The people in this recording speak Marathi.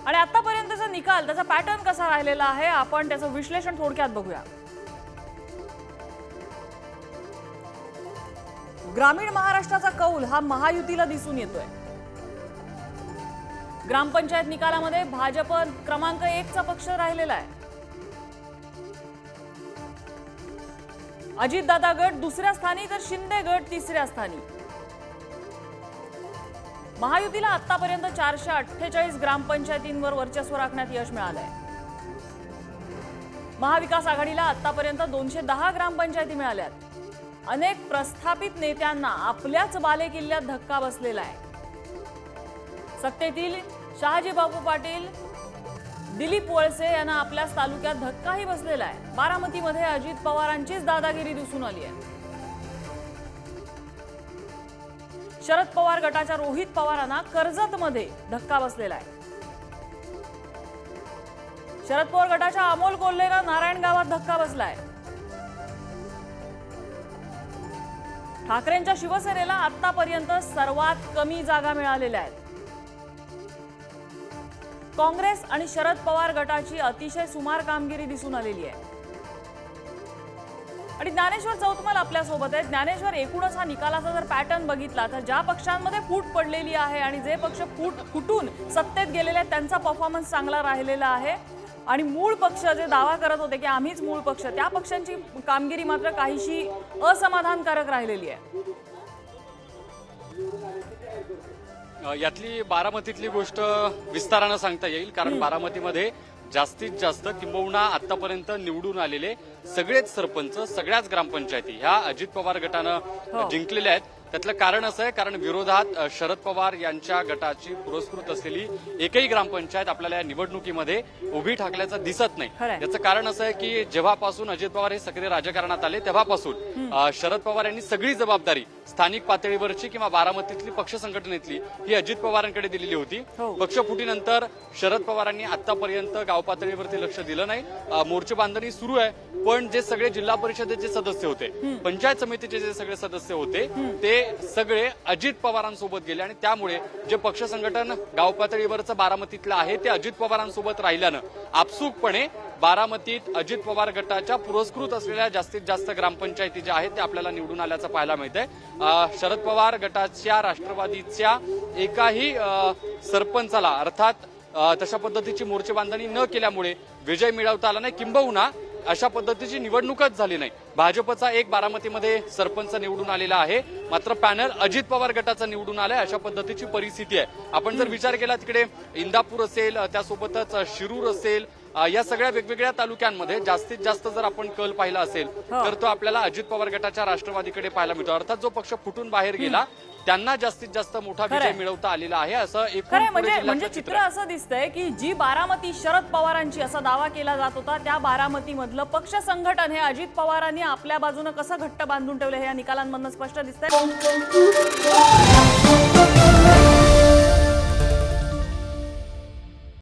आणि आतापर्यंतचा निकाल, त्याचा पॅटर्न कसा राहिलेला आहे, आपण त्याचं विश्लेषण थोडक्यात बघूया। ग्रामीण महाराष्ट्राचा कौल हा महायुतीला दिसून येतोय। ग्रामपंचायत निकालामध्ये भाजप क्रमांक 1 चा पक्ष राहिलेला आहे। अजितदादा गट दुसऱ्या स्थानी तर शिंदे गट तिसऱ्या स्थानी। महायुतीला आतापर्यंत 448 ग्रामपंचायतींवर वर्चस्व राखण्यात यश मिळालंय। महाविकास आघाडीला आतापर्यंत 210 ग्रामपंचायती मिळाल्यात। अनेक प्रस्थापित नेत्यांना आपल्याच बालेकिल्ल्यात धक्का बसलेला आहे। सत्तेतील शहाजी बापू पाटील, दिलीप वळसे यांना आपल्याच तालुक्यात धक्काही बसलेला आहे। बारामतीमध्ये अजित पवारांचीच दादागिरी दिसून आली आहे। शरद पवार गटाच्या रोहित पवारांना कर्जतमध्ये धक्का बसलेला आहे। शरद पवार गटाच्या अमोल कोल्हेला नारायण गावात धक्का बसलाय। ठाकरेंच्या शिवसेनेला आतापर्यंत सर्वात कमी जागा मिळालेल्या आहेत। काँग्रेस आणि शरद पवार गटाची अतिशय सुमार कामगिरी दिसून आलेली आहे। आणि ज्ञानेश्वर चौतमल आपल्या सोबत आहेत। ज्ञानेश्वर, एकूणच हा निकालाचा जर पॅटर्न बघितला तर ज्या पक्षांमध्ये फूट पडलेली आहे आणि जे पक्ष फुटून सत्तेत गेलेले आहेत त्यांचा परफॉर्मन्स चांगला राहिलेला आहे, आणि मूळ पक्ष जे दावा करत होते की आम्हीच मूळ पक्ष, त्या पक्षांची कामगिरी मात्र काहीशी असमाधानकारक राहिलेली आहे। यातली बारामतीतली गोष्ट विस्तारानं सांगता येईल, कारण बारामतीमध्ये जास्तीत जास्त किंबहुना आतापर्यंत निवडून आलेले सगळेच सरपंच, सगळ्याच ग्रामपंचायती ह्या अजित पवार गटानं जिंकलेल्या आहेत। त्यातलं कारण असं आहे, कारण विरोधात शरद पवार यांच्या गटाची पुरस्कृत असलेली एकही ग्रामपंचायत आपल्याला या निवडणुकीमध्ये उभी ठाकल्याचं दिसत नाही। याचं कारण असं आहे की जेव्हापासून अजित पवार हे सक्रिय राजकारणात आले तेव्हापासून शरद पवार यांनी सगळी जबाबदारी स्थानिक पातळीवरची किंवा बारामतीतली पक्ष संघटनेतली ही अजित पवारांकडे दिलेली होती। पक्षफुटीनंतर शरद पवारांनी आतापर्यंत गाव पातळीवरती लक्ष दिलं नाही। मोर्चे बांधणी सुरू आहे, पण जे सगळे जिल्हा परिषदेचे सदस्य होते, पंचायत समितीचे जे सगळे सदस्य होते ते सगळे अजित पवारांसोबत गेले, आणि त्यामुळे जे पक्ष संघटन गाव पातळीवरचं बारामतीतलं आहे ते अजित पवारांसोबत राहिल्यानं आपसूकपणे बारामतीत अजित पवार गटाच्या पुरस्कृत असलेल्या जास्तीत जास्त ग्रामपंचायती ज्या आहेत त्या आपल्याला निवडून आल्याचं पाहायला मिळतंय। शरद पवार गटाच्या राष्ट्रवादीच्या एकाही सरपंचाला अर्थात तशा पद्धतीची मोर्चे बांधणी न केल्यामुळे विजय मिळवता आला नाही, किंबहुना अशा पद्धतीची निवडणूकच झाली नाही। भाजपचा एक बारामतीमध्ये सरपंच निवडून आलेला आहे, मात्र पॅनल अजित पवार गटाचा निवडून आलाय, अशा पद्धतीची परिस्थिती आहे। आपण जर विचार केला तिकडे इंदापूर असेल, त्यासोबतच शिरूर असेल, या सगळ्या वेगवेगळ्या तालुक्यांमध्ये जास्तीत जास्त जर आपण कल पाहिला असेल तर तो आपल्याला अजित पवार गटाच्या राष्ट्रवादीकडे पाहायला मिळतो। अर्थात जो पक्ष फुटून बाहेर गेला त्यांना जास्तीत जास्त मोठा विजय मिळवता आलेला आहे, असं एकूण म्हणजे चित्र असं दिसतंय की जी बारामती शरद पवारांची असा दावा केला जात होता, त्या बारामतीमधलं पक्ष संघटन हे अजित पवारांनी आपल्या बाजूने कसं घट्ट बांधून ठेवलं हे या निकालांमधून स्पष्ट दिसतंय।